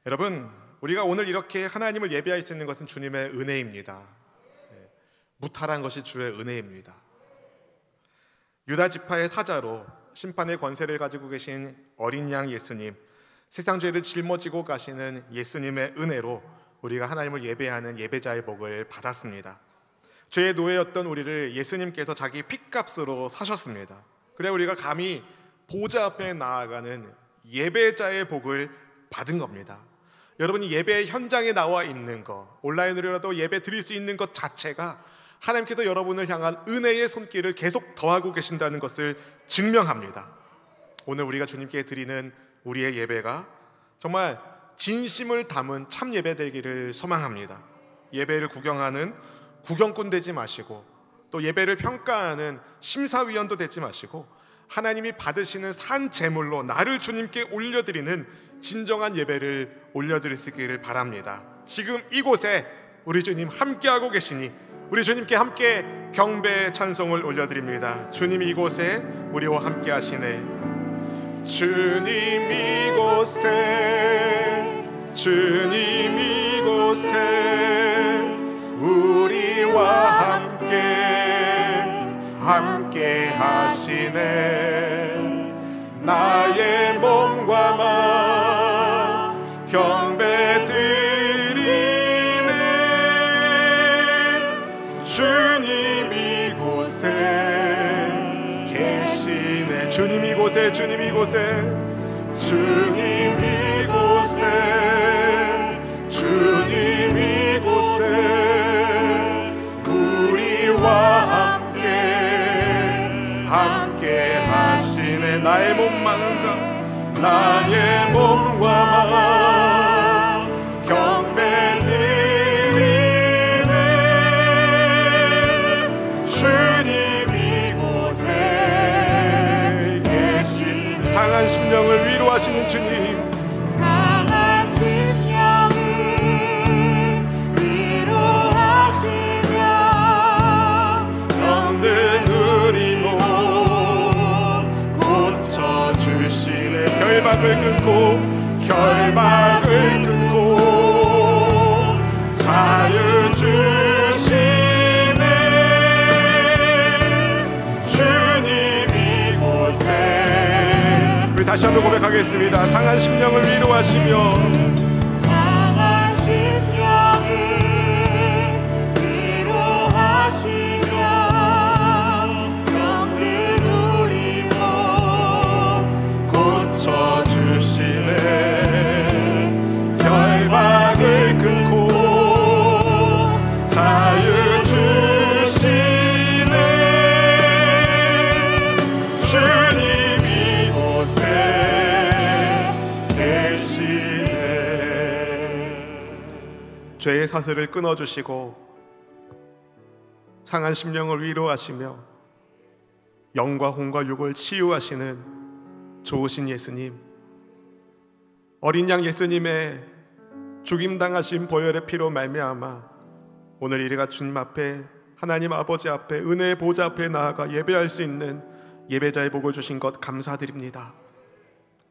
여러분, 우리가 오늘 이렇게 하나님을 예배할 수 있는 것은 주님의 은혜입니다. 무탈한 것이 주의 은혜입니다. 유다 지파의 사자로 심판의 권세를 가지고 계신 어린 양 예수님, 세상 죄를 짊어지고 가시는 예수님의 은혜로 우리가 하나님을 예배하는 예배자의 복을 받았습니다. 죄의 노예였던 우리를 예수님께서 자기 핏값으로 사셨습니다. 그래 우리가 감히 보좌 앞에 나아가는 예배자의 복을 받은 겁니다. 여러분이 예배 현장에 나와 있는 것, 온라인으로라도 예배 드릴 수 있는 것 자체가 하나님께서 여러분을 향한 은혜의 손길을 계속 더하고 계신다는 것을 증명합니다. 오늘 우리가 주님께 드리는 우리의 예배가 정말 진심을 담은 참 예배 되기를 소망합니다. 예배를 구경하는 구경꾼 되지 마시고, 또 예배를 평가하는 심사위원도 되지 마시고, 하나님이 받으시는 산 제물로 나를 주님께 올려드리는 진정한 예배를 올려드리시기를 바랍니다. 지금 이곳에 우리 주님 함께하고 계시니 우리 주님께 함께 경배 찬송을 올려드립니다. 주님 이곳에 우리와 함께 하시네. 주님 이곳에, 주님 이곳에 우리와 함께 하시네. 나의 몸과 마음 경배 드리네. 주님 이곳에 계시네. 주님 이곳에, 주님 이곳에, 주님 이곳에, 주님 이곳에 우리와 함께 하시네. 나의 몸과 마음 경배 드리네. 주님 이곳에 계시네. 상한 심령을 위로하시는 주님, 상한 심령을 위로하시며 병든 우리 몸 고쳐주시네. 결박을 끊고 자유 주시네. 주님 이곳에. 우리 다시 한번 고백하겠습니다. 상한 심령을 위로하시며, 상한 심령을 위로하시며 병든 우리 몸 고쳐주시네. 결박을 끊고 자유 주시네. 주님 이곳에 계시네. 죄의 사슬을 끊어주시고 상한 심령을 위로하시며 영과 혼과 육을 치유하시는 좋으신 예수님, 어린 양 예수님의 죽임당하신 보혈의 피로 말미암아 오늘 이래가 주님 앞에, 하나님 아버지 앞에, 은혜의 보좌 앞에 나아가 예배할 수 있는 예배자의 복을 주신 것 감사드립니다.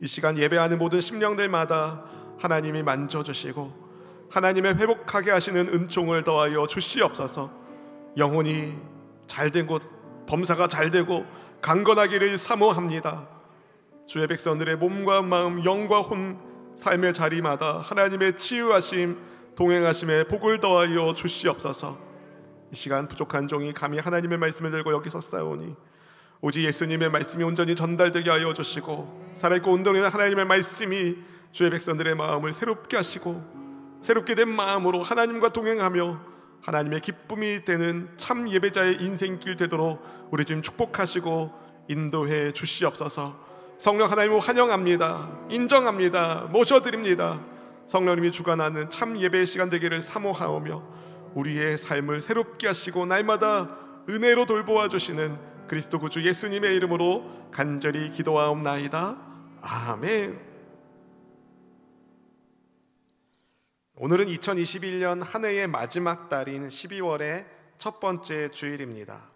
이 시간 예배하는 모든 심령들마다 하나님이 만져주시고 하나님의 회복하게 하시는 은총을 더하여 주시옵소서. 영혼이 잘된 곳, 범사가 잘되고 강건하기를 사모합니다. 주의 백성들의 몸과 마음, 영과 혼, 삶의 자리마다 하나님의 치유하심, 동행하심에 복을 더하여 주시옵소서. 이 시간 부족한 종이 감히 하나님의 말씀을 들고 여기 섰사오니 오직 예수님의 말씀이 온전히 전달되게 하여 주시고, 살아있고 온전한 하나님의 말씀이 주의 백성들의 마음을 새롭게 하시고, 새롭게 된 마음으로 하나님과 동행하며 하나님의 기쁨이 되는 참 예배자의 인생길 되도록 우리 지금 축복하시고 인도해 주시옵소서. 성령 하나님을 환영합니다. 인정합니다. 모셔드립니다. 성령님이 주관하는 참 예배의 시간 되기를 사모하오며 우리의 삶을 새롭게 하시고 날마다 은혜로 돌보아 주시는 그리스도 구주 예수님의 이름으로 간절히 기도하옵나이다. 아멘. 오늘은 2021년 한 해의 마지막 달인 12월의 첫 번째 주일입니다.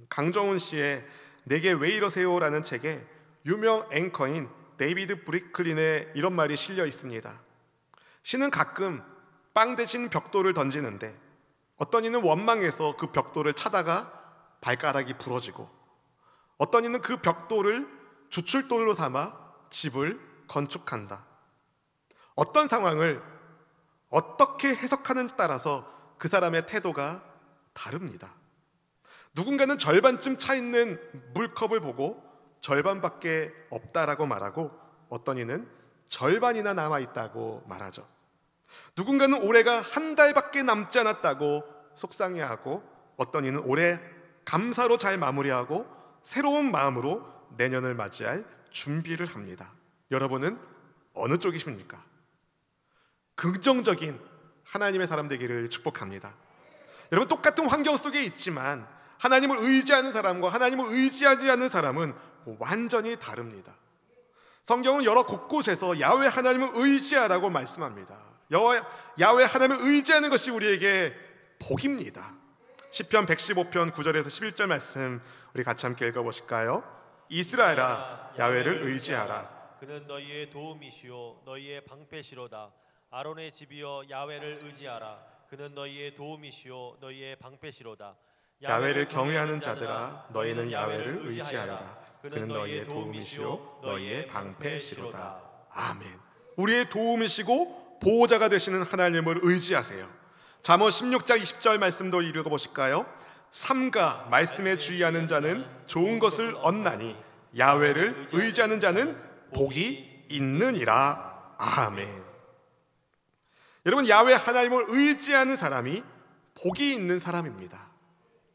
강정훈 씨의 내게 왜 이러세요? 라는 책에 유명 앵커인 데이비드 브리클린의 이런 말이 실려 있습니다. 신은 가끔 빵 대신 벽돌을 던지는데 어떤 이는 원망해서 그 벽돌을 차다가 발가락이 부러지고, 어떤 이는 그 벽돌을 주출돌로 삼아 집을 건축한다. 어떤 상황을 어떻게 해석하는지 따라서 그 사람의 태도가 다릅니다. 누군가는 절반쯤 차 있는 물컵을 보고 절반밖에 없다라고 말하고, 어떤 이는 절반이나 남아있다고 말하죠. 누군가는 올해가 한 달밖에 남지 않았다고 속상해하고, 어떤 이는 올해 감사로 잘 마무리하고 새로운 마음으로 내년을 맞이할 준비를 합니다. 여러분은 어느 쪽이십니까? 긍정적인 하나님의 사람 되기를 축복합니다. 여러분, 똑같은 환경 속에 있지만 하나님을 의지하는 사람과 하나님을 의지하지 않는 사람은 완전히 다릅니다. 성경은 여러 곳곳에서 야훼 하나님을 의지하라고 말씀합니다. 야훼 하나님을 의지하는 것이 우리에게 복입니다. 시편 115편 9절에서 11절 말씀 우리 같이 함께 읽어보실까요? 이스라엘아, 야훼를 의지하라. 그는 너희의 도움이시요 너희의 방패시로다. 아론의 집이여, 야훼를 의지하라. 그는 너희의 도움이시요 너희의 방패시로다. 야훼를 경외하는 자들아, 너희는 야훼를 의지하라. 그는 너희의 도움이시요 너희의 방패시로다. 아멘. 우리의 도움이시고 보호자가 되시는 하나님을 의지하세요. 잠언 16장 20절 말씀도 읽어보실까요? 삼가 말씀에 주의하는 자는 좋은 것을 얻나니 야훼를 의지하는 자는 복이 있느니라. 아멘. 여러분, 야훼 하나님을 의지하는 사람이 복이 있는 사람입니다.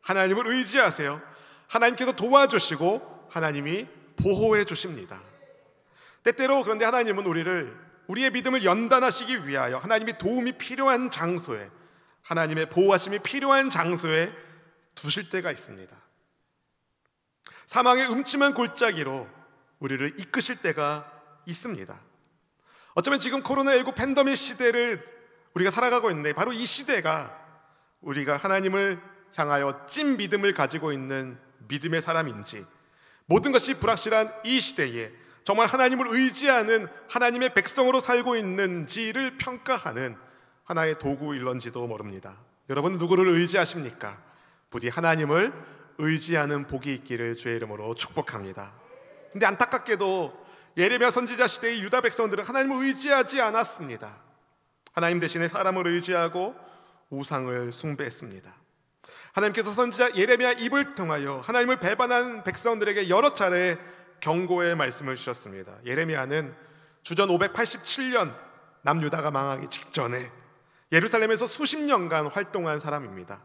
하나님을 의지하세요. 하나님께서 도와주시고 하나님이 보호해 주십니다. 때때로 그런데 하나님은 우리의 믿음을 연단하시기 위하여 하나님의 도움이 필요한 장소에, 하나님의 보호하심이 필요한 장소에 두실 때가 있습니다. 사망의 음침한 골짜기로 우리를 이끄실 때가 있습니다. 어쩌면 지금 코로나19 팬데믹 시대를 우리가 살아가고 있는데, 바로 이 시대가 우리가 하나님을 향하여 찐 믿음을 가지고 있는 믿음의 사람인지, 모든 것이 불확실한 이 시대에 정말 하나님을 의지하는 하나님의 백성으로 살고 있는지를 평가하는 하나의 도구일런지도 모릅니다. 여러분, 누구를 의지하십니까? 부디 하나님을 의지하는 복이 있기를 주의 이름으로 축복합니다. 근데 안타깝게도 예레미야 선지자 시대의 유다 백성들은 하나님을 의지하지 않았습니다. 하나님 대신에 사람을 의지하고 우상을 숭배했습니다. 하나님께서 선지자 예레미야 입을 통하여 하나님을 배반한 백성들에게 여러 차례 경고의 말씀을 주셨습니다. 예레미야는 주전 587년 남유다가 망하기 직전에 예루살렘에서 수십 년간 활동한 사람입니다.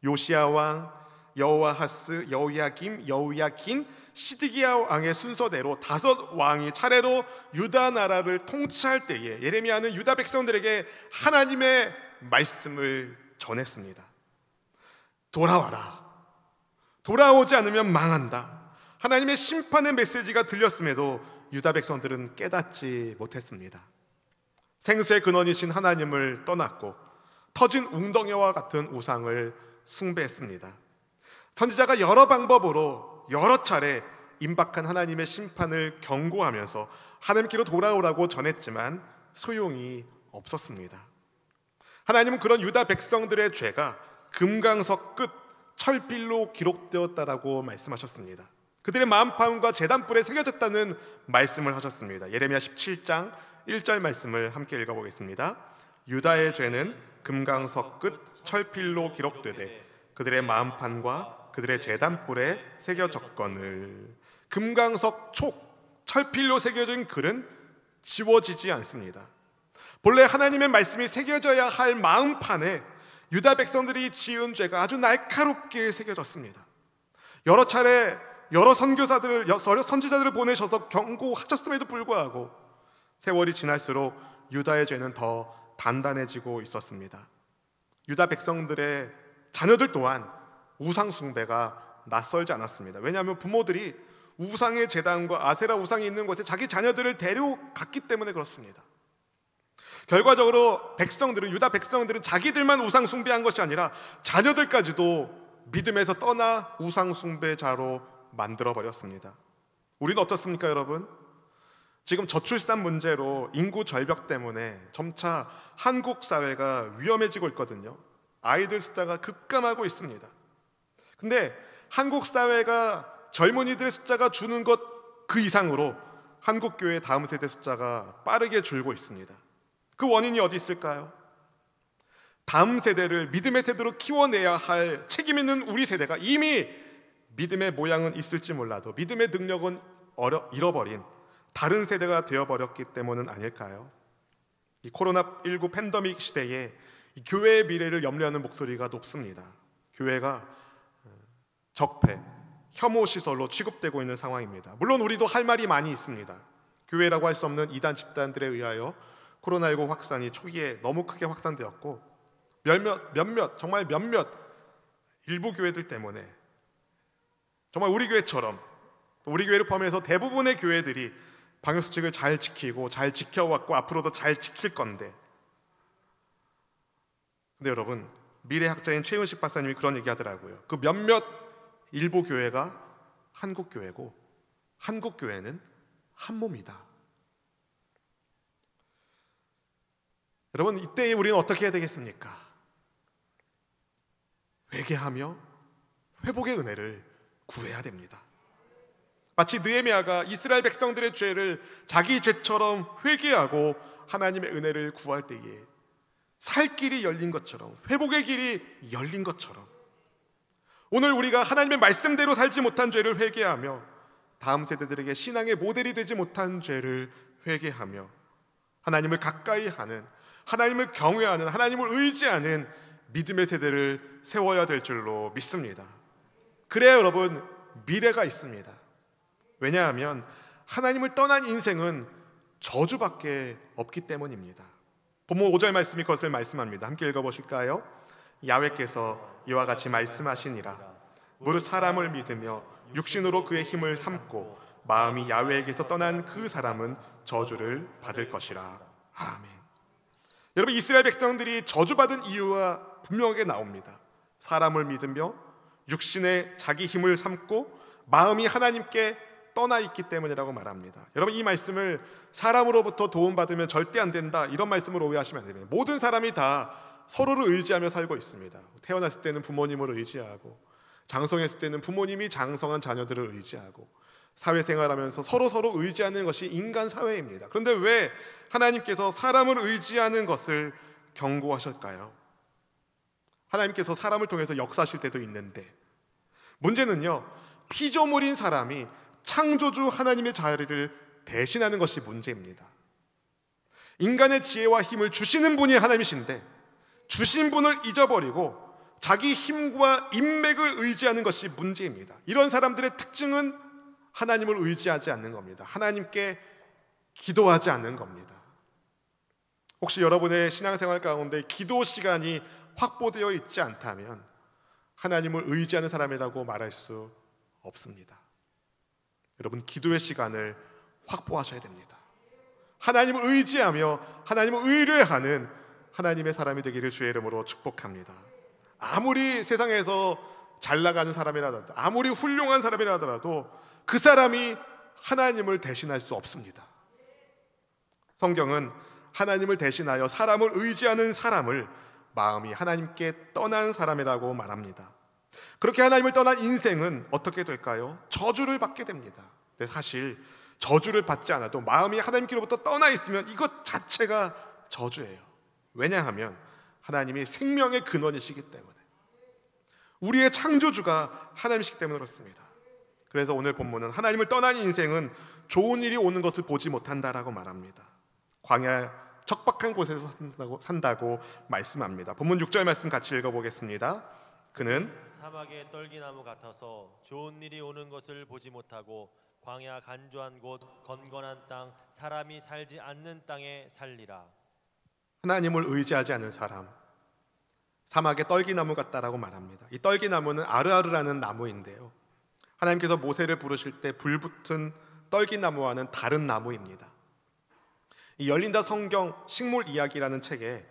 요시야 왕, 여호아하스, 여호야김, 여호야긴, 시드기야 왕의 순서대로 5 왕이 차례로 유다 나라를 통치할 때에 예레미야는 유다 백성들에게 하나님의 말씀을 전했습니다. 돌아와라. 돌아오지 않으면 망한다. 하나님의 심판의 메시지가 들렸음에도 유다 백성들은 깨닫지 못했습니다. 생수의 근원이신 하나님을 떠났고 터진 웅덩이와 같은 우상을 숭배했습니다. 선지자가 여러 방법으로 여러 차례 임박한 하나님의 심판을 경고하면서 하나님께로 돌아오라고 전했지만 소용이 없었습니다. 하나님은 그런 유다 백성들의 죄가 금강석 끝 철필로 기록되었다라고 말씀하셨습니다. 그들의 마음판과 제단불에 새겨졌다는 말씀을 하셨습니다. 예레미야 17장 1절 말씀을 함께 읽어보겠습니다. 유다의 죄는 금강석 끝 철필로 기록되되 그들의 마음판과 그들의 제단불에 새겨졌거늘. 금강석 촉 철필로 새겨진 글은 지워지지 않습니다. 본래 하나님의 말씀이 새겨져야 할 마음판에 유다 백성들이 지은 죄가 아주 날카롭게 새겨졌습니다. 여러 차례 여러 선지자들을 보내셔서 경고하셨음에도 불구하고 세월이 지날수록 유다의 죄는 더 단단해지고 있었습니다. 유다 백성들의 자녀들 또한 우상 숭배가 낯설지 않았습니다. 왜냐하면 부모들이 우상의 제단과 아세라 우상이 있는 곳에 자기 자녀들을 데려갔기 때문에 그렇습니다. 결과적으로 유다 백성들은 자기들만 우상 숭배한 것이 아니라 자녀들까지도 믿음에서 떠나 우상 숭배자로 만들어버렸습니다. 우리는 어떻습니까, 여러분? 지금 저출산 문제로 인구 절벽 때문에 점차 한국 사회가 위험해지고 있거든요. 아이들 숫자가 급감하고 있습니다. 근데 한국 사회가 젊은이들의 숫자가 주는 것 그 이상으로 한국 교회의 다음 세대 숫자가 빠르게 줄고 있습니다. 그 원인이 어디 있을까요? 다음 세대를 믿음의 태도로 키워내야 할 책임 있는 우리 세대가 이미 믿음의 모양은 있을지 몰라도 믿음의 능력은 잃어버린 다른 세대가 되어버렸기 때문은 아닐까요? 이 코로나19 팬데믹 시대에 이 교회의 미래를 염려하는 목소리가 높습니다. 교회가 적폐, 혐오 시설로 취급되고 있는 상황입니다. 물론 우리도 할 말이 많이 있습니다. 교회라고 할 수 없는 이단 집단들에 의하여 코로나19 확산이 초기에 너무 크게 확산되었고 정말 몇몇 일부 교회들 때문에 정말 우리 교회처럼 우리 교회를 포함해서 대부분의 교회들이 방역수칙을 잘 지키고 잘 지켜왔고 앞으로도 잘 지킬 건데, 근데 여러분, 미래학자인 최은식 박사님이 그런 얘기 하더라고요. 그 몇몇 일부 교회가 한국 교회고 한국 교회는 한 몸이다. 여러분, 이때 우리는 어떻게 해야 되겠습니까? 회개하며 회복의 은혜를 구해야 됩니다. 마치 느헤미야가 이스라엘 백성들의 죄를 자기 죄처럼 회개하고 하나님의 은혜를 구할 때에 살 길이 열린 것처럼, 회복의 길이 열린 것처럼, 오늘 우리가 하나님의 말씀대로 살지 못한 죄를 회개하며 다음 세대들에게 신앙의 모델이 되지 못한 죄를 회개하며 하나님을 가까이 하는, 하나님을 경외하는, 하나님을 의지하는 믿음의 세대를 세워야 될 줄로 믿습니다. 그래야 여러분, 미래가 있습니다. 왜냐하면 하나님을 떠난 인생은 저주밖에 없기 때문입니다. 본문 5절 말씀이 그것을 말씀합니다. 함께 읽어보실까요? 야훼께서 이와 같이 말씀하시니라. 무릇 사람을 믿으며 육신으로 그의 힘을 삼고 마음이 야훼에게서 떠난 그 사람은 저주를 받을 것이라. 아멘. 여러분, 이스라엘 백성들이 저주받은 이유가 분명하게 나옵니다. 사람을 믿으며 육신에 자기 힘을 삼고 마음이 하나님께 떠나 있기 때문이라고 말합니다. 여러분, 이 말씀을 사람으로부터 도움받으면 절대 안 된다, 이런 말씀으로 오해하시면 안 됩니다. 모든 사람이 다 서로를 의지하며 살고 있습니다. 태어났을 때는 부모님을 의지하고, 장성했을 때는 부모님이 장성한 자녀들을 의지하고, 사회생활하면서 서로 의지하는 것이 인간 사회입니다. 그런데 왜 하나님께서 사람을 의지하는 것을 경고하실까요? 하나님께서 사람을 통해서 역사하실 때도 있는데, 문제는요, 피조물인 사람이 창조주 하나님의 자리를 대신하는 것이 문제입니다. 인간의 지혜와 힘을 주시는 분이 하나님이신데 주신 분을 잊어버리고 자기 힘과 인맥을 의지하는 것이 문제입니다. 이런 사람들의 특징은 하나님을 의지하지 않는 겁니다. 하나님께 기도하지 않는 겁니다. 혹시 여러분의 신앙생활 가운데 기도 시간이 확보되어 있지 않다면 하나님을 의지하는 사람이라고 말할 수 없습니다. 여러분, 기도의 시간을 확보하셔야 됩니다. 하나님을 의지하며 하나님을 의뢰하는 하나님의 사람이 되기를 주의 이름으로 축복합니다. 아무리 세상에서 잘 나가는 사람이라도, 아무리 훌륭한 사람이라 하더라도 그 사람이 하나님을 대신할 수 없습니다. 성경은 하나님을 대신하여 사람을 의지하는 사람을 마음이 하나님께 떠난 사람이라고 말합니다. 그렇게 하나님을 떠난 인생은 어떻게 될까요? 저주를 받게 됩니다. 근데 사실 저주를 받지 않아도 마음이 하나님께로부터 떠나 있으면 이것 자체가 저주예요. 왜냐하면 하나님이 생명의 근원이시기 때문에, 우리의 창조주가 하나님이시기 때문에 그렇습니다. 그래서 오늘 본문은 하나님을 떠난 인생은 좋은 일이 오는 것을 보지 못한다라고 말합니다. 광야 척박한 곳에서 산다고 말씀합니다. 본문 6절 말씀 같이 읽어보겠습니다. 그는 사막의 떨기나무 같아서 좋은 일이 오는 것을 보지 못하고 광야 간조한 곳 건건한 땅 사람이 살지 않는 땅에 살리라. 하나님을 의지하지 않는 사람, 사막의 떨기나무 같다라고 말합니다. 이 떨기나무는 아르아르라는 나무인데요, 하나님께서 모세를 부르실 때 불붙은 떨기나무와는 다른 나무입니다. 이 열린다 성경 식물 이야기라는 책에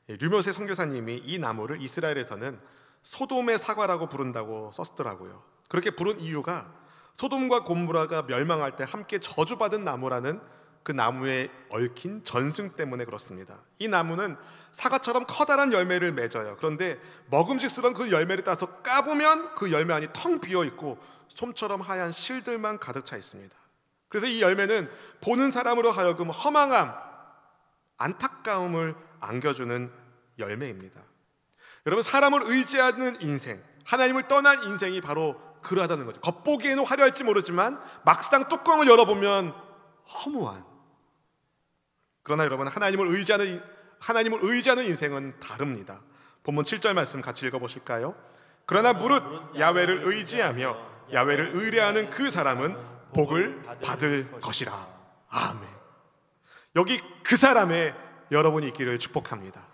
류묘세 선교사님이 이 나무를 이스라엘에서는 소돔의 사과라고 부른다고 썼더라고요. 그렇게 부른 이유가 소돔과 고모라가 멸망할 때 함께 저주받은 나무라는 그 나무에 얽힌 전승 때문에 그렇습니다. 이 나무는 사과처럼 커다란 열매를 맺어요. 그런데 먹음직스러운 그 열매를 따서 까보면 그 열매 안이 텅 비어 있고 솜처럼 하얀 실들만 가득 차 있습니다. 그래서 이 열매는 보는 사람으로 하여금 허망함, 안타까움을 안겨주는 열매입니다. 여러분, 사람을 의지하는 인생, 하나님을 떠난 인생이 바로 그러하다는 거죠. 겉보기에는 화려할지 모르지만 막상 뚜껑을 열어보면 허무한. 그러나 여러분, 하나님을 의지하는 인생은 다릅니다. 본문 7절 말씀 같이 읽어보실까요? 그러나 무릇 야훼를 의지하며 야훼를 의뢰하는 그 사람은 복을 받을 것이라. 아멘. 여기 그 사람에 여러분이 있기를 축복합니다.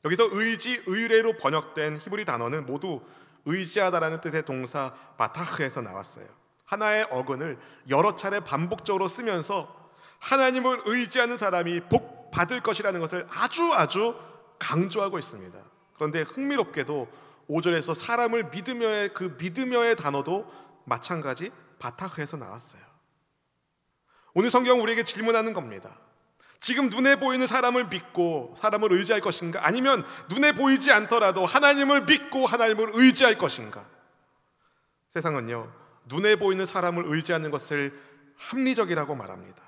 여기서 의지, 의뢰로 번역된 히브리 단어는 모두 의지하다라는 뜻의 동사 바타흐에서 나왔어요. 하나의 어근을 여러 차례 반복적으로 쓰면서 하나님을 의지하는 사람이 복 받을 것이라는 것을 아주 강조하고 있습니다. 그런데 흥미롭게도 5절에서 사람을 믿으며의 그 믿으며의 단어도 마찬가지 바타흐에서 나왔어요. 오늘 성경 우리에게 질문하는 겁니다. 지금 눈에 보이는 사람을 믿고 사람을 의지할 것인가? 아니면 눈에 보이지 않더라도 하나님을 믿고 하나님을 의지할 것인가? 세상은요, 눈에 보이는 사람을 의지하는 것을 합리적이라고 말합니다.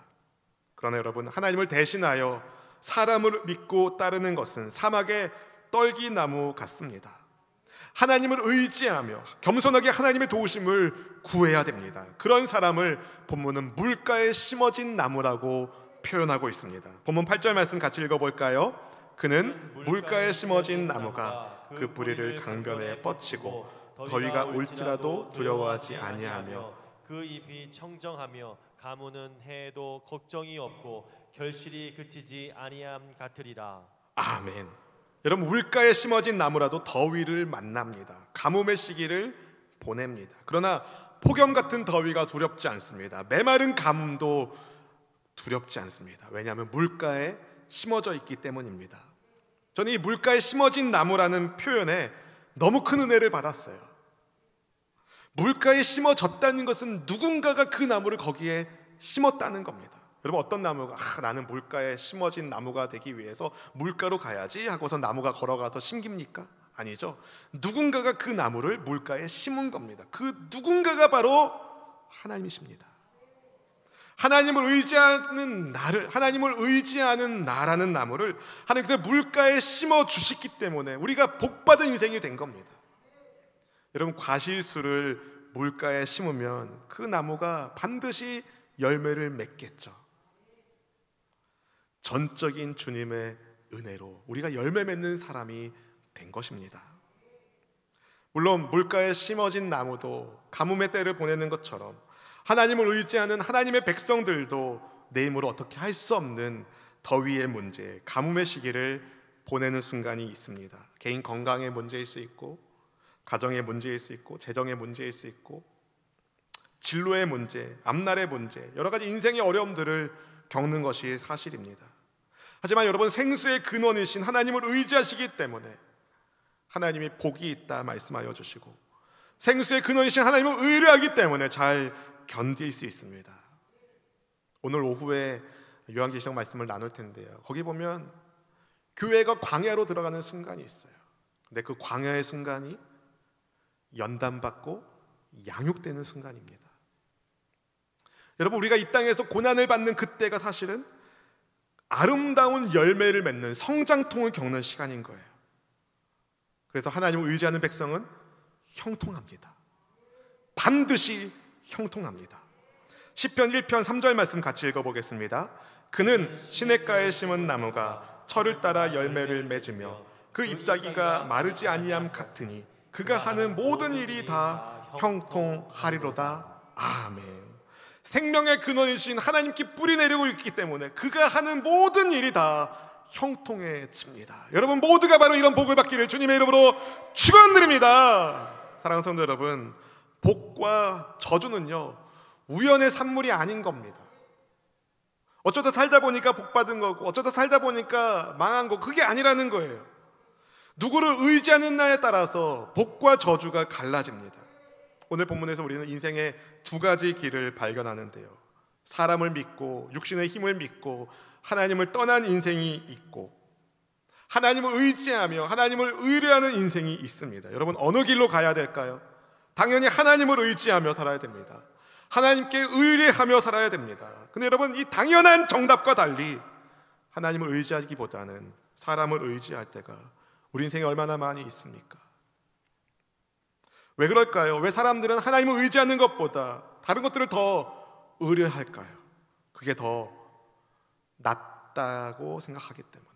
그러나 여러분, 하나님을 대신하여 사람을 믿고 따르는 것은 사막의 떨기나무 같습니다. 하나님을 의지하며 겸손하게 하나님의 도우심을 구해야 됩니다. 그런 사람을 본문은 물가에 심어진 나무라고 표현하고 있습니다. 본문 8절 말씀 같이 읽어볼까요? 그는 물가에 심어진 나무가 그 뿌리를 강변에 뻗치고 더위가 올지라도 두려워하지 아니하며 그 잎이 청정하며 가무는 해에도 걱정이 없고 결실이 그치지 아니함 같으리라. 아멘. 여러분, 물가에 심어진 나무라도 더위를 만납니다. 가뭄의 시기를 보냅니다. 그러나 폭염 같은 더위가 두렵지 않습니다. 메마른 가뭄도 두렵지 않습니다. 왜냐하면 물가에 심어져 있기 때문입니다. 저는 이 물가에 심어진 나무라는 표현에 너무 큰 은혜를 받았어요. 물가에 심어졌다는 것은 누군가가 그 나무를 거기에 심었다는 겁니다. 여러분, 어떤 나무가 나는 물가에 심어진 나무가 되기 위해서 물가로 가야지 하고서 나무가 걸어가서 심깁니까? 아니죠. 누군가가 그 나무를 물가에 심은 겁니다. 그 누군가가 바로 하나님이십니다. 하나님을 의지하는 나라는 나무를 하나님께서 물가에 심어 주시기 때문에 우리가 복받은 인생이 된 겁니다. 여러분, 과실수를 물가에 심으면 그 나무가 반드시 열매를 맺겠죠. 전적인 주님의 은혜로 우리가 열매 맺는 사람이 된 것입니다. 물론 물가에 심어진 나무도 가뭄의 때를 보내는 것처럼 하나님을 의지하는 하나님의 백성들도 내 힘으로 어떻게 할 수 없는 더위의 문제, 가뭄의 시기를 보내는 순간이 있습니다. 개인 건강의 문제일 수 있고, 가정의 문제일 수 있고, 재정의 문제일 수 있고, 진로의 문제, 앞날의 문제, 여러 가지 인생의 어려움들을 겪는 것이 사실입니다. 하지만 여러분, 생수의 근원이신 하나님을 의지하시기 때문에 하나님이 복이 있다 말씀하여 주시고, 생수의 근원이신 하나님을 의뢰하기 때문에 잘 견딜 수 있습니다. 오늘 오후에 요한계시록 말씀을 나눌 텐데요, 거기 보면 교회가 광야로 들어가는 순간이 있어요. 근데 그 광야의 순간이 연단받고 양육되는 순간입니다. 여러분, 우리가 이 땅에서 고난을 받는 그때가 사실은 아름다운 열매를 맺는 성장통을 겪는 시간인 거예요. 그래서 하나님을 의지하는 백성은 형통합니다. 반드시 형통합니다. 시편 1편 3절 말씀 같이 읽어보겠습니다. 그는 시냇가에 심은 나무가 철을 따라 열매를 맺으며 그 잎사귀가 마르지 아니함 같으니 그가 하는 모든 일이 다 형통하리로다. 아멘. 생명의 근원이신 하나님께 뿌리 내리고 있기 때문에 그가 하는 모든 일이 다 형통해집니다. 여러분 모두가 바로 이런 복을 받기를 주님의 이름으로 축원드립니다. 사랑하는 성도 여러분, 복과 저주는요 우연의 산물이 아닌 겁니다. 어쩌다 살다 보니까 복 받은 거고 어쩌다 살다 보니까 망한 거, 그게 아니라는 거예요. 누구를 의지하느냐에 따라서 복과 저주가 갈라집니다. 오늘 본문에서 우리는 인생의 두 가지 길을 발견하는데요, 사람을 믿고 육신의 힘을 믿고 하나님을 떠난 인생이 있고 하나님을 의지하며 하나님을 의뢰하는 인생이 있습니다. 여러분, 어느 길로 가야 될까요? 당연히 하나님을 의지하며 살아야 됩니다. 하나님께 의뢰하며 살아야 됩니다. 근데 여러분, 이 당연한 정답과 달리 하나님을 의지하기보다는 사람을 의지할 때가 우리 인생에 얼마나 많이 있습니까? 왜 그럴까요? 왜 사람들은 하나님을 의지하는 것보다 다른 것들을 더 의뢰할까요? 그게 더 낫다고 생각하기 때문에,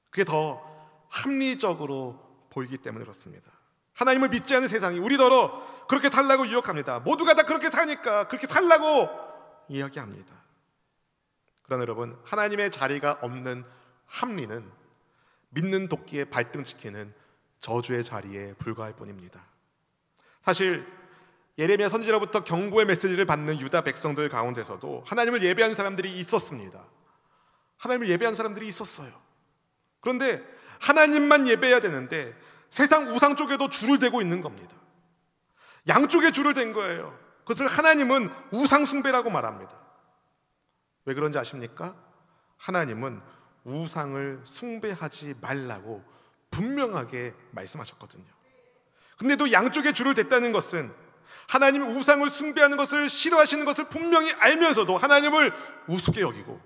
그게 더 합리적으로 보이기 때문에 그렇습니다. 하나님을 믿지 않는 세상이 우리더러 그렇게 살라고 유혹합니다. 모두가 다 그렇게 사니까 그렇게 살라고 이야기합니다. 그러나 여러분, 하나님의 자리가 없는 합리는 믿는 도끼에 발등지키는 저주의 자리에 불과할 뿐입니다. 사실 예레미야 선지자로부터 경고의 메시지를 받는 유다 백성들 가운데서도 하나님을 예배하는 사람들이 있었습니다. 하나님을 예배하는 사람들이 있었어요. 그런데 하나님만 예배해야 되는데 세상 우상 쪽에도 줄을 대고 있는 겁니다. 양쪽에 줄을 댄 거예요. 그것을 하나님은 우상 숭배라고 말합니다. 왜 그런지 아십니까? 하나님은 우상을 숭배하지 말라고 분명하게 말씀하셨거든요. 근데도 양쪽에 줄을 댔다는 것은 하나님이 우상을 숭배하는 것을 싫어하시는 것을 분명히 알면서도 하나님을 우습게 여기고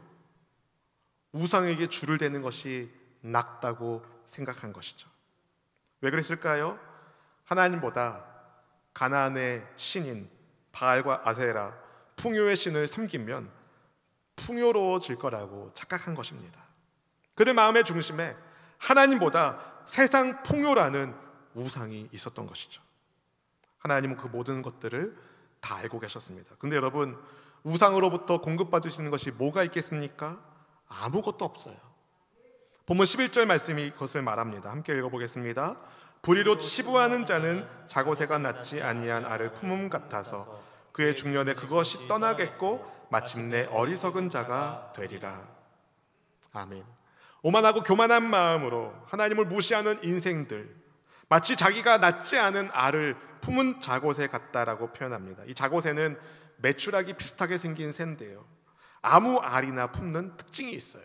우상에게 줄을 대는 것이 낫다고 생각한 것이죠. 왜 그랬을까요? 하나님보다 가나안의 신인 바알과 아세라, 풍요의 신을 섬기면 풍요로워질 거라고 착각한 것입니다. 그들 마음의 중심에 하나님보다 세상 풍요라는 우상이 있었던 것이죠. 하나님은 그 모든 것들을 다 알고 계셨습니다. 근데 여러분, 우상으로부터 공급받으시는 것이 뭐가 있겠습니까? 아무것도 없어요. 본문 11절 말씀이 그것을 말합니다. 함께 읽어보겠습니다. 불의로 치부하는 자는 자고새가 낳지 아니한 알을 품음 같아서 그의 중년에 그것이 떠나겠고 마침내 어리석은 자가 되리라. 아멘. 오만하고 교만한 마음으로 하나님을 무시하는 인생들, 마치 자기가 낳지 않은 알을 품은 자고새 같다라고 표현합니다. 이 자고새는 메추라기 비슷하게 생긴 새인데요, 아무 알이나 품는 특징이 있어요.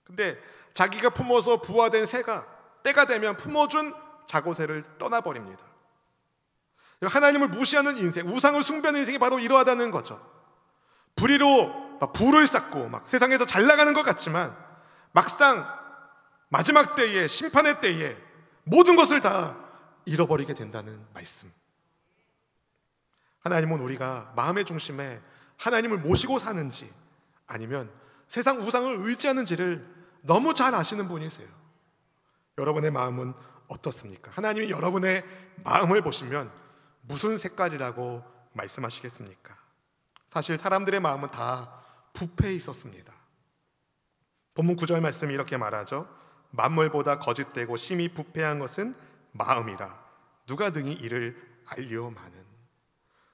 근데 자기가 품어서 부화된 새가 때가 되면 품어준 자고새를 떠나버립니다. 하나님을 무시하는 인생, 우상을 숭배하는 인생이 바로 이러하다는 거죠. 불의로 막 부를 쌓고 막 세상에서 잘 나가는 것 같지만 막상 마지막 때에, 심판의 때에 모든 것을 다 잃어버리게 된다는 말씀. 하나님은 우리가 마음의 중심에 하나님을 모시고 사는지 아니면 세상 우상을 의지하는지를 너무 잘 아시는 분이세요. 여러분의 마음은 어떻습니까? 하나님이 여러분의 마음을 보시면 무슨 색깔이라고 말씀하시겠습니까? 사실 사람들의 마음은 다 부패해 있었습니다. 본문 9절 말씀이 이렇게 말하죠. 만물보다 거짓되고 심히 부패한 것은 마음이라 누가 능히 이를 알려마는.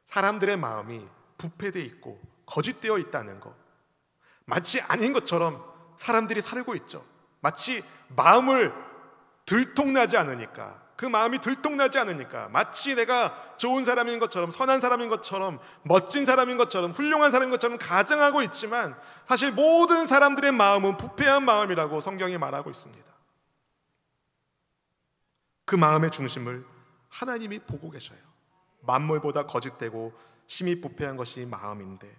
사람들의 마음이 부패되어 있고 거짓되어 있다는 것, 마치 아닌 것처럼 사람들이 살고 있죠. 마치 마음을 들통나지 않으니까, 그 마음이 들통나지 않으니까 마치 내가 좋은 사람인 것처럼, 선한 사람인 것처럼, 멋진 사람인 것처럼, 훌륭한 사람인 것처럼 가정하고 있지만 사실 모든 사람들의 마음은 부패한 마음이라고 성경이 말하고 있습니다. 그 마음의 중심을 하나님이 보고 계셔요. 만물보다 거짓되고 심히 부패한 것이 마음인데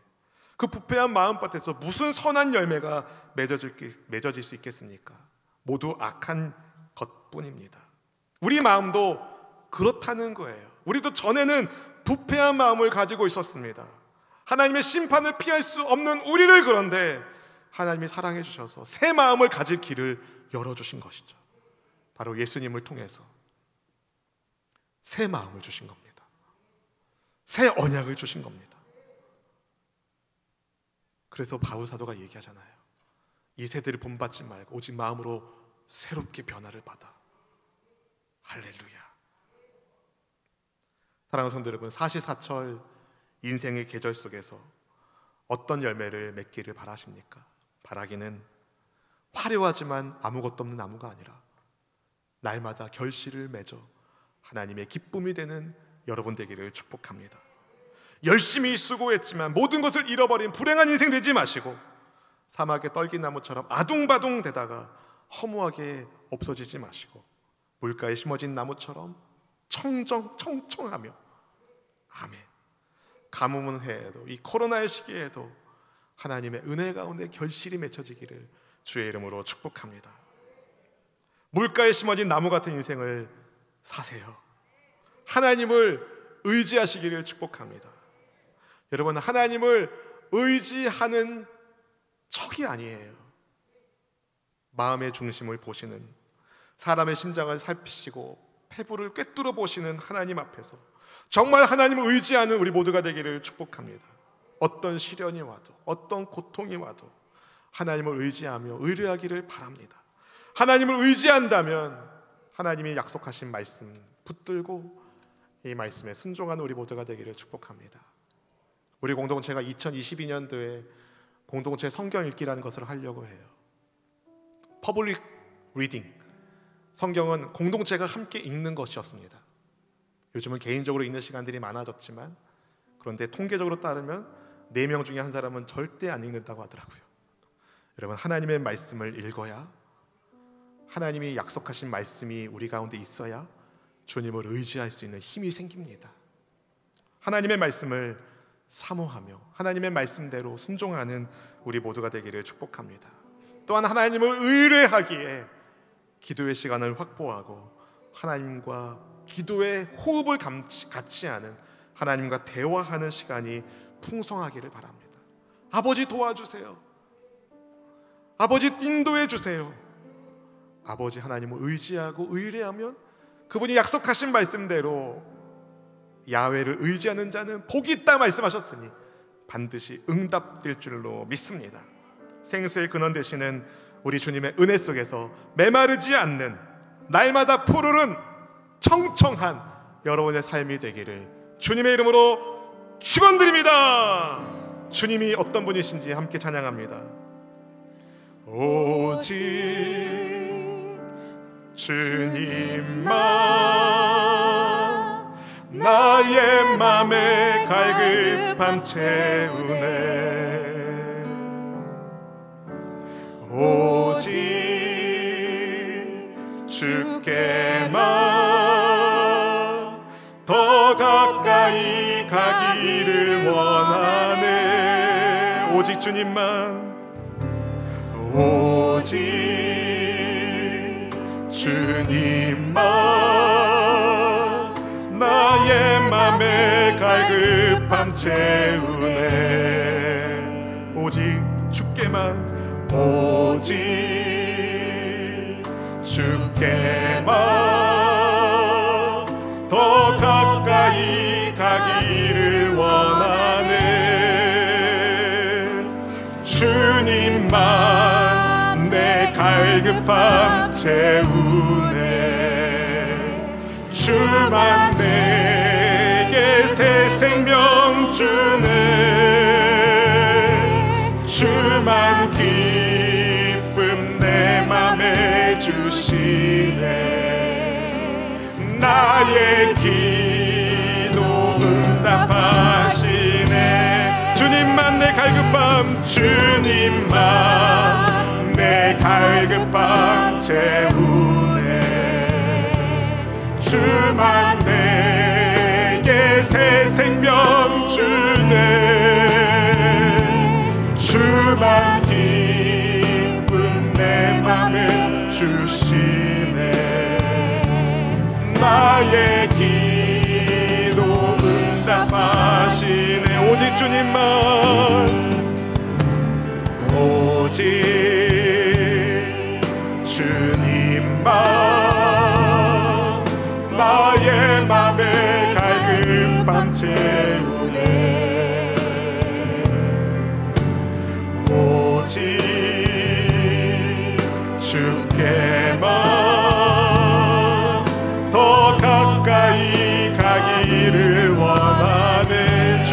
그 부패한 마음밭에서 무슨 선한 열매가 맺어질 수 있겠습니까? 모두 악한 것뿐입니다. 우리 마음도 그렇다는 거예요. 우리도 전에는 부패한 마음을 가지고 있었습니다. 하나님의 심판을 피할 수 없는 우리를, 그런데 하나님이 사랑해 주셔서 새 마음을 가질 길을 열어주신 것이죠. 바로 예수님을 통해서 새 마음을 주신 겁니다. 새 언약을 주신 겁니다. 그래서 바울 사도가 얘기하잖아요. 이 세대를 본받지 말고 오직 마음으로 새롭게 변화를 받아. 할렐루야. 사랑하는 성도 여러분, 사시사철 인생의 계절 속에서 어떤 열매를 맺기를 바라십니까? 바라기는 화려하지만 아무것도 없는 나무가 아니라 날마다 결실을 맺어 하나님의 기쁨이 되는 여러분 되기를 축복합니다. 열심히 수고했지만 모든 것을 잃어버린 불행한 인생 되지 마시고 사막의 떨기나무처럼 아둥바둥 되다가 허무하게 없어지지 마시고 물가에 심어진 나무처럼 청청하며 아멘, 가뭄은 해에도 이 코로나의 시기에도 하나님의 은혜 가운데 결실이 맺혀지기를 주의 이름으로 축복합니다. 물가에 심어진 나무 같은 인생을 사세요. 하나님을 의지하시기를 축복합니다. 여러분, 하나님을 의지하는 척이 아니에요. 마음의 중심을 보시는, 사람의 심장을 살피시고 폐부를 꿰뚫어 보시는 하나님 앞에서 정말 하나님을 의지하는 우리 모두가 되기를 축복합니다. 어떤 시련이 와도, 어떤 고통이 와도 하나님을 의지하며 의뢰하기를 바랍니다. 하나님을 의지한다면 하나님이 약속하신 말씀 붙들고 이 말씀에 순종하는 우리 모두가 되기를 축복합니다. 우리 공동체가 2022년도에 공동체 성경 읽기라는 것을 하려고 해요. 퍼블릭 리딩, 성경은 공동체가 함께 읽는 것이었습니다. 요즘은 개인적으로 읽는 시간들이 많아졌지만, 그런데 통계적으로 따르면 4명 중에 한 사람은 절대 안 읽는다고 하더라고요. 여러분, 하나님의 말씀을 읽어야, 하나님이 약속하신 말씀이 우리 가운데 있어야 주님을 의지할 수 있는 힘이 생깁니다. 하나님의 말씀을 사모하며 하나님의 말씀대로 순종하는 우리 모두가 되기를 축복합니다. 또한 하나님을 의뢰하기에 기도의 시간을 확보하고 하나님과 기도의 호흡을 같이 하는, 하나님과 대화하는 시간이 풍성하기를 바랍니다. 아버지 도와주세요. 아버지 인도해 주세요. 아버지 하나님을 의지하고 의뢰하면 그분이 약속하신 말씀대로 야훼를 의지하는 자는 복이 있다 말씀하셨으니 반드시 응답될 줄로 믿습니다. 생수의 근원 되시는 우리 주님의 은혜 속에서 메마르지 않는, 날마다 푸르른 청청한 여러분의 삶이 되기를 주님의 이름으로 축원드립니다. 주님이 어떤 분이신지 함께 찬양합니다. 오직 주님만 나의 맘에 갈급함 채우네. 오직 주께만 더 가까이 가기를 원하네. 오직 주님만, 오직 주님만 나의 맘에 갈급함 채우네. 오직 주께만, 오직 주께만 더 가까이 가기를 원하네. 주님만 내 갈급함 채우네. 주만 내게 새 생명 주네. 주만 기쁨 내 맘에 주시네. 나의 기도 응답하시네. 주님만 내 갈급함, 주님만 내 갈급함 채우네. 주만 내게 새 생명 주네. 주만 기쁨 내 맘에 주시네. 나의 기도 응답하시네. 오직 주님만, 오직 주님만 나의 맘에 갈급함 채우네. 오직 주께만 더 가까이 가기를 원하네.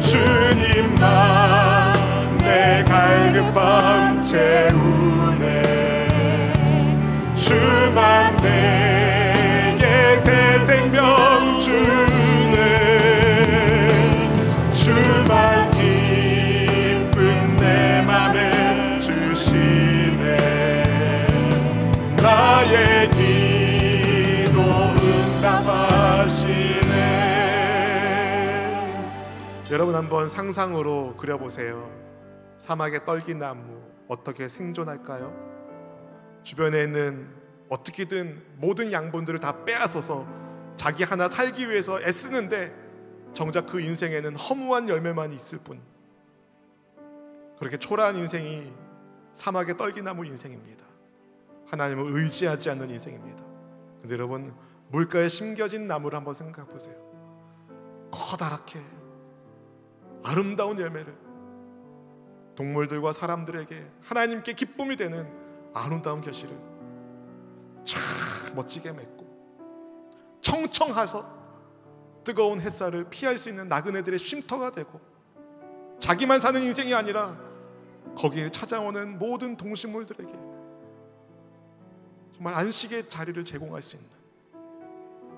주님만 내 갈급함 채우네. 주만 내게 새 생명 주네. 여러분 한번 상상으로 그려보세요. 사막의 떨기나무 어떻게 생존할까요? 주변에 있는 어떻게든 모든 양분들을 다 빼앗아서 자기 하나 살기 위해서 애쓰는데 정작 그 인생에는 허무한 열매만 있을 뿐. 그렇게 초라한 인생이 사막의 떨기나무 인생입니다. 하나님을 의지하지 않는 인생입니다. 근데 여러분, 물가에 심겨진 나무를 한번 생각해 보세요. 커다랗게 아름다운 열매를 동물들과 사람들에게 하나님께 기쁨이 되는 아름다운 결실을 참 멋지게 맺고, 청청해서 뜨거운 햇살을 피할 수 있는 나그네들의 쉼터가 되고, 자기만 사는 인생이 아니라 거기에 찾아오는 모든 동식물들에게 정말 안식의 자리를 제공할 수 있는,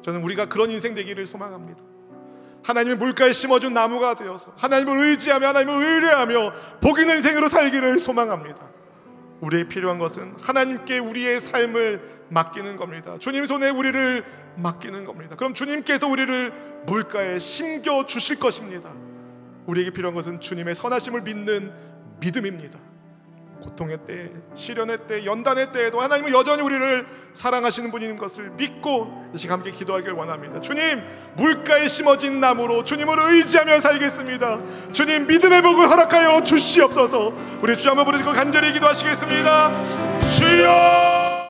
저는 우리가 그런 인생 되기를 소망합니다. 하나님의 물가에 심어준 나무가 되어서 하나님을 의지하며 하나님을 의뢰하며 복 있는 인생으로 살기를 소망합니다. 우리의 필요한 것은 하나님께 우리의 삶을 맡기는 겁니다. 주님 손에 우리를 맡기는 겁니다. 그럼 주님께서 우리를 물가에 심겨 주실 것입니다. 우리에게 필요한 것은 주님의 선하심을 믿는 믿음입니다. 고통의 때, 시련의 때, 연단의 때에도 하나님은 여전히 우리를 사랑하시는 분인 것을 믿고 이 시간 함께 기도하길 원합니다. 주님, 물가에 심어진 나무로 주님을 의지하며 살겠습니다. 주님, 믿음의 복을 허락하여 주시옵소서. 우리 주 한번 부르짖고 간절히 기도하시겠습니다. 주여!